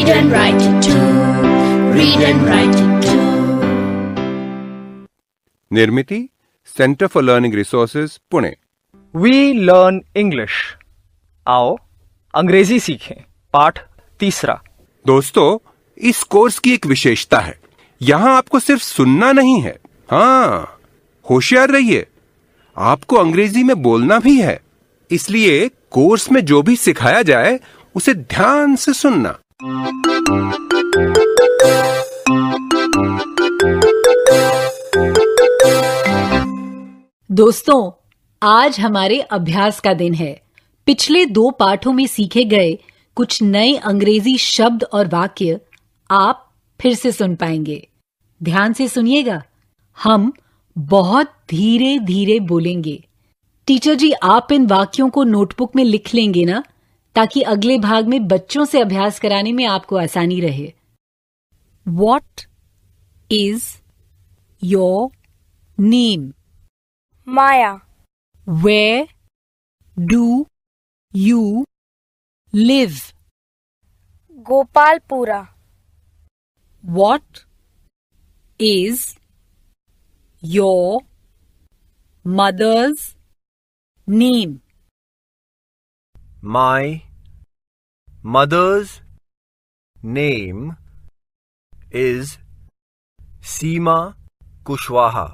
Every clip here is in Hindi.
Read and write it too. Read and write it too. Nirmiti centre for learning resources Pune. We learn English. आओ अंग्रेजी सीखें। पाठ 3। दोस्तों, इस कोर्स की एक विशेषता है, यहाँ आपको सिर्फ सुनना नहीं है, हाँ, होशियार रहिए, आपको अंग्रेजी में बोलना भी है। इसलिए कोर्स में जो भी सिखाया जाए उसे ध्यान से सुनना। दोस्तों, आज हमारे अभ्यास का दिन है। पिछले 2 पाठों में सीखे गए कुछ नए अंग्रेजी शब्द और वाक्य आप फिर से सुन पाएंगे। ध्यान से सुनिएगा, हम बहुत धीरे धीरे बोलेंगे। टीचर जी, आप इन वाक्यों को नोटबुक में लिख लेंगे ना, ताकि अगले भाग में बच्चों से अभ्यास कराने में आपको आसानी रहे। What is your name? Maya. Where do you live? Gopalpura. What is your mother's name? My mother's name is Seema Kushwaha.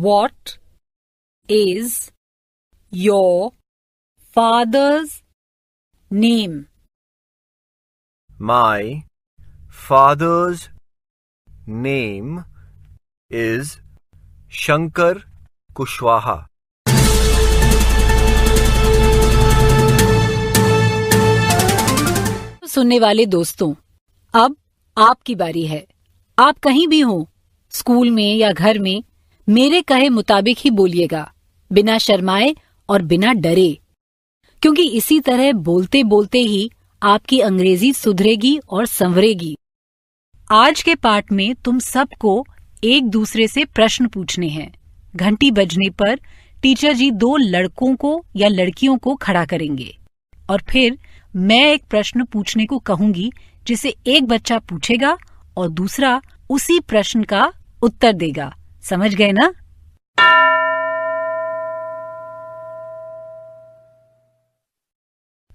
What is your father's name? My father's name is Shankar Kushwaha. सुनने वाले दोस्तों, अब आपकी बारी है। आप कहीं भी हो, स्कूल में या घर में, मेरे कहे मुताबिक ही बोलिएगा, बिना शर्माए और बिना डरे, क्योंकि इसी तरह बोलते बोलते ही आपकी अंग्रेजी सुधरेगी और संवरेगी। आज के पाठ में तुम सबको एक दूसरे से प्रश्न पूछने हैं। घंटी बजने पर टीचर जी 2 लड़कों को या लड़कियों को खड़ा करेंगे और फिर मैं एक प्रश्न पूछने को कहूंगी, जिसे एक बच्चा पूछेगा और दूसरा उसी प्रश्न का उत्तर देगा। समझ गए ना?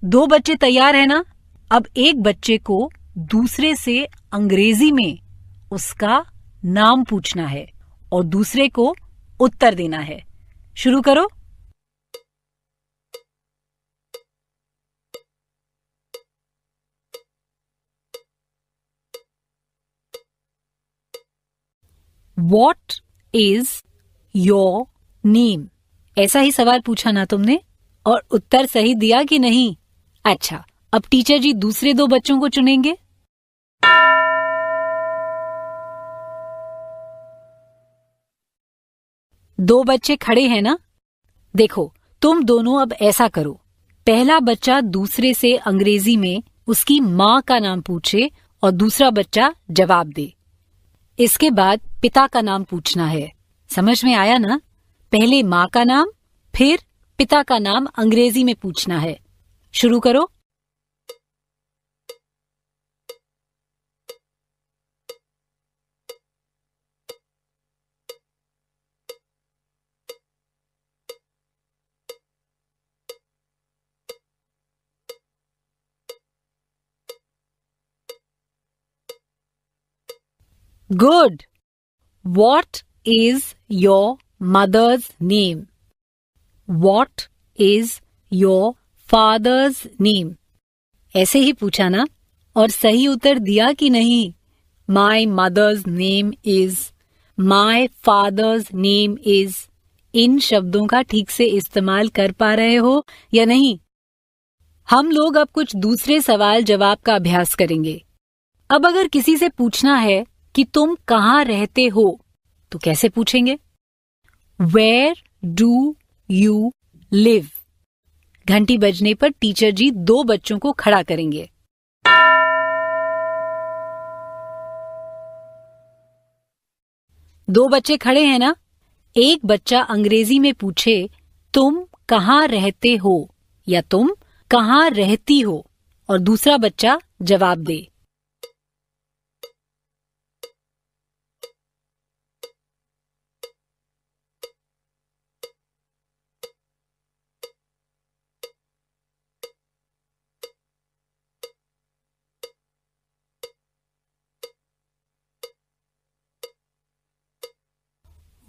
दो बच्चे तैयार है ना? अब एक बच्चे को दूसरे से अंग्रेजी में उसका नाम पूछना है और दूसरे को उत्तर देना है। शुरू करो। What is your name? ऐसा ही सवाल पूछा ना तुमने, और उत्तर सही दिया कि नहीं? अच्छा, अब टीचर जी दूसरे 2 बच्चों को चुनेंगे। दो बच्चे खड़े हैं ना? देखो, तुम दोनों अब ऐसा करो, पहला बच्चा दूसरे से अंग्रेजी में उसकी माँ का नाम पूछे और दूसरा बच्चा जवाब दे। इसके बाद पिता का नाम पूछना है। समझ में आया ना? पहले माँ का नाम, फिर पिता का नाम अंग्रेजी में पूछना है। शुरू करो। Good. What is your mother's name? What is your father's name? ऐसे ही पूछा ना? और सही उत्तर दिया कि नहीं? My mother's name is, my father's name is. इन शब्दों का ठीक से इस्तेमाल कर पा रहे हो या नहीं? हम लोग अब कुछ दूसरे सवाल जवाब का अभ्यास करेंगे। अब अगर किसी से पूछना है कि तुम कहाँ रहते हो, तो कैसे पूछेंगे? Where do you live? घंटी बजने पर टीचर जी 2 बच्चों को खड़ा करेंगे। दो बच्चे खड़े हैं ना? एक बच्चा अंग्रेजी में पूछे तुम कहाँ रहते हो या तुम कहाँ रहती हो, और दूसरा बच्चा जवाब दे।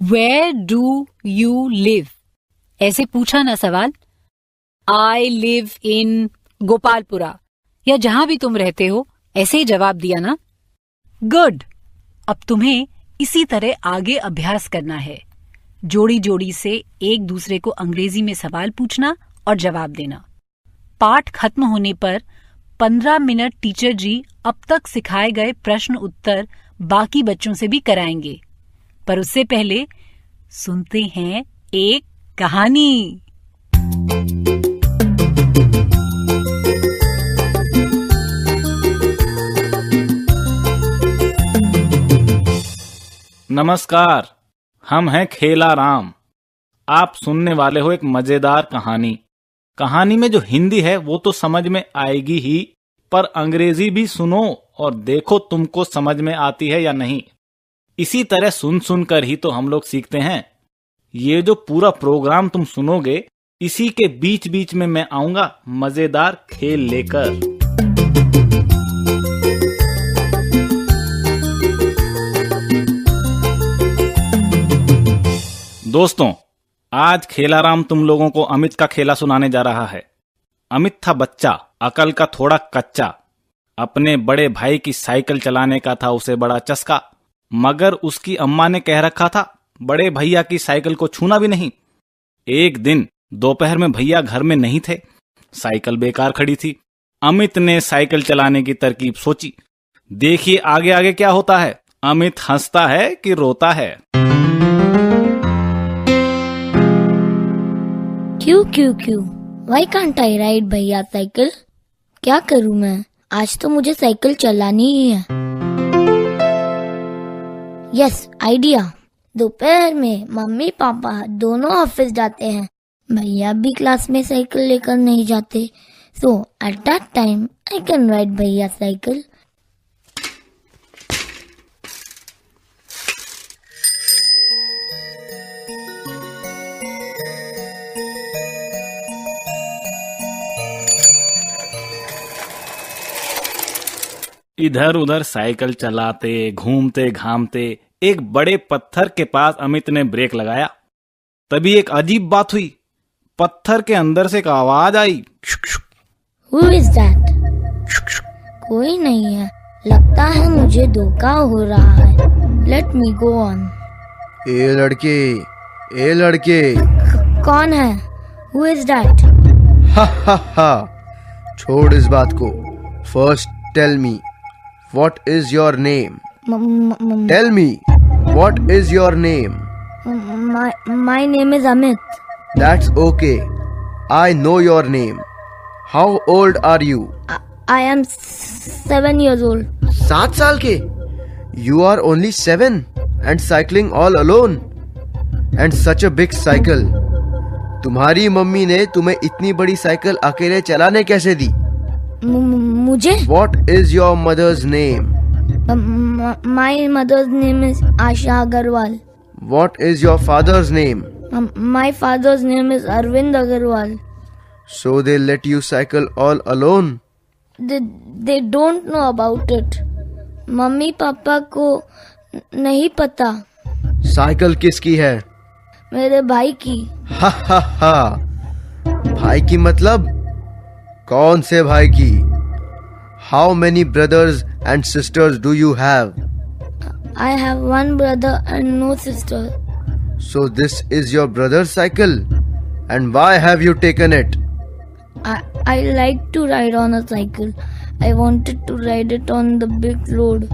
Where do you live? ऐसे पूछा ना सवाल। I live in गोपालपुरा या जहां भी तुम रहते हो, ऐसे ही जवाब दिया ना। गुड। अब तुम्हें इसी तरह आगे अभ्यास करना है, जोड़ी जोड़ी से एक दूसरे को अंग्रेजी में सवाल पूछना और जवाब देना। पाठ खत्म होने पर 15 मिनट टीचर जी अब तक सिखाए गए प्रश्न उत्तर बाकी बच्चों से भी कराएंगे, पर उससे पहले सुनते हैं एक कहानी। नमस्कार, हम हैं खेला राम। आप सुनने वाले हो एक मजेदार कहानी। कहानी में जो हिंदी है वो तो समझ में आएगी ही, पर अंग्रेजी भी सुनो और देखो तुमको समझ में आती है या नहीं। इसी तरह सुन सुनकर ही तो हम लोग सीखते हैं। ये जो पूरा प्रोग्राम तुम सुनोगे, इसी के बीच बीच में मैं आऊंगा मजेदार खेल लेकर। दोस्तों, आज खेलाराम तुम लोगों को अमित का खेला सुनाने जा रहा है। अमित था बच्चा, अकल का थोड़ा कच्चा। अपने बड़े भाई की साइकिल चलाने का था उसे बड़ा चस्का, मगर उसकी अम्मा ने कह रखा था बड़े भैया की साइकिल को छूना भी नहीं। एक दिन दोपहर में भैया घर में नहीं थे, साइकिल बेकार खड़ी थी। अमित ने साइकिल चलाने की तरकीब सोची। देखिए आगे आगे क्या होता है। अमित हंसता है कि रोता है। क्यों Why can't I ride भैया साइकिल? क्या करूं मैं? आज तो मुझे साइकिल चलानी ही है। Yes, idea. दोपहर में मम्मी पापा दोनों ऑफिस जाते हैं, भैया भी क्लास में साइकिल लेकर नहीं जाते, so at that time I can ride भैया साइकिल। इधर उधर साइकिल चलाते घूमते घामते एक बड़े पत्थर के पास अमित ने ब्रेक लगाया। तभी एक अजीब बात हुई। पत्थर के अंदर से एक आवाज आई। Who is that? कोई नहीं है, लगता है मुझे धोखा हो रहा है। Let me go on. ए लड़के कौन है? Who is that? हा छोड़ इस बात को। First tell me what is your name? Tell me what is your name? My name is Amit. That's okay. I know your name. How old are you? I am 7 years old. 7 साल के? You are only 7 and cycling all alone. And such a big cycle. तुम्हारी मम्मी ने तुम्हें इतनी बड़ी साइकिल अकेले चलाने कैसे दी? मुझे? What is your mother's name? My mother's name is Asha Agarwal. What is your father's name? My father's name is Arvind Agarwal. So they let you cycle all alone? They don't know about it. Mummy papa को नहीं पता। साइकिल किसकी है? मेरे भाई की। हा भाई की मतलब? कौन से भाई की? How many brothers and sisters do you have? I have one brother and no sister. So this is your brother's cycle? And why have you taken it? I like to ride on a cycle. I wanted to ride it on the big road.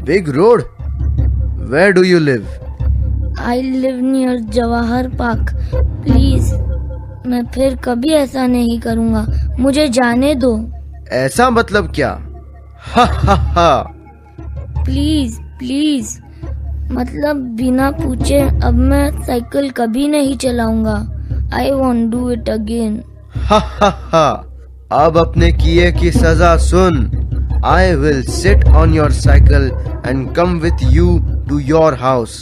Big road? Where do you live? I live near Jawahar Park. Please, मैं फिर कभी ऐसा नहीं करूँगा, मुझे जाने दो। ऐसा मतलब क्या? हा प्लीज, मतलब बिना पूछे अब मैं साइकिल कभी नहीं चलाऊंगा। I won't do it again. हा अब अपने किए की सजा सुन। I will sit on your cycle and come with you to your house.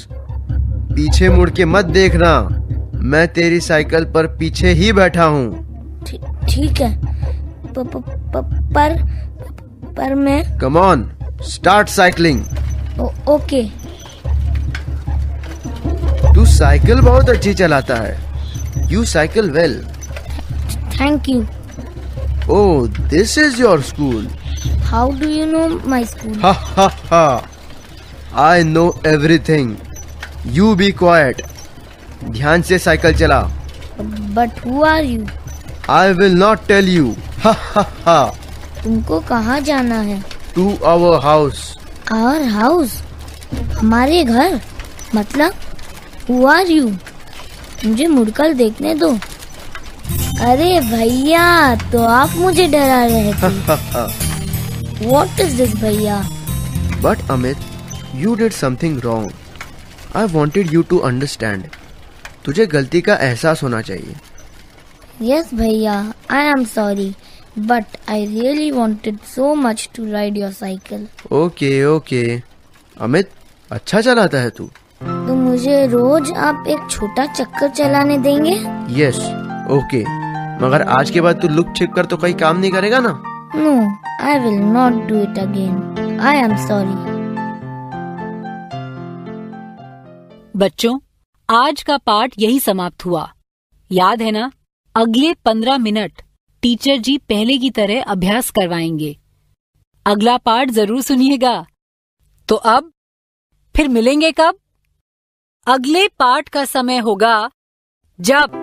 पीछे मुड़ के मत देखना, मैं तेरी साइकिल पर पीछे ही बैठा हूँ। ठीक है, पर मैं। Come on, start cycling. Okay. तू साइकिल बहुत अच्छी चलाता है। You cycle well. Thank you. Oh, this is your school. How do you know my school? Ha ha ha. I know everything. You be quiet. ध्यान से साइकिल चला। But who are you? I will not tell you. Ha ha ha. तुमको कहाँ जाना है? To our house. Our house? हमारे घर? मतलब Who are you? मुझे मुड़कर देखने दो। अरे भैया, तो आप मुझे डरा रहे थे। What is this, भैया? But Amit, you did something wrong. I wanted you to understand. तुझे गलती का एहसास होना चाहिए। Yes, भैया, I am sorry, but I really wanted so much to ride your cycle. Okay. Amit, अच्छा चलाता है तू। तो मुझे रोज आप एक छोटा चक्कर चलाने देंगे? Yes, okay. मगर आज के बाद तू लुक छिप कर तो कहीं काम नहीं करेगा ना? No, I will not do it again. I am sorry. बच्चों, आज का पाठ यही समाप्त हुआ। याद है ना? अगले 15 मिनट टीचर जी पहले की तरह अभ्यास करवाएंगे। अगला पाठ जरूर सुनिएगा। तो अब फिर मिलेंगे कब? अगले पाठ का समय होगा जब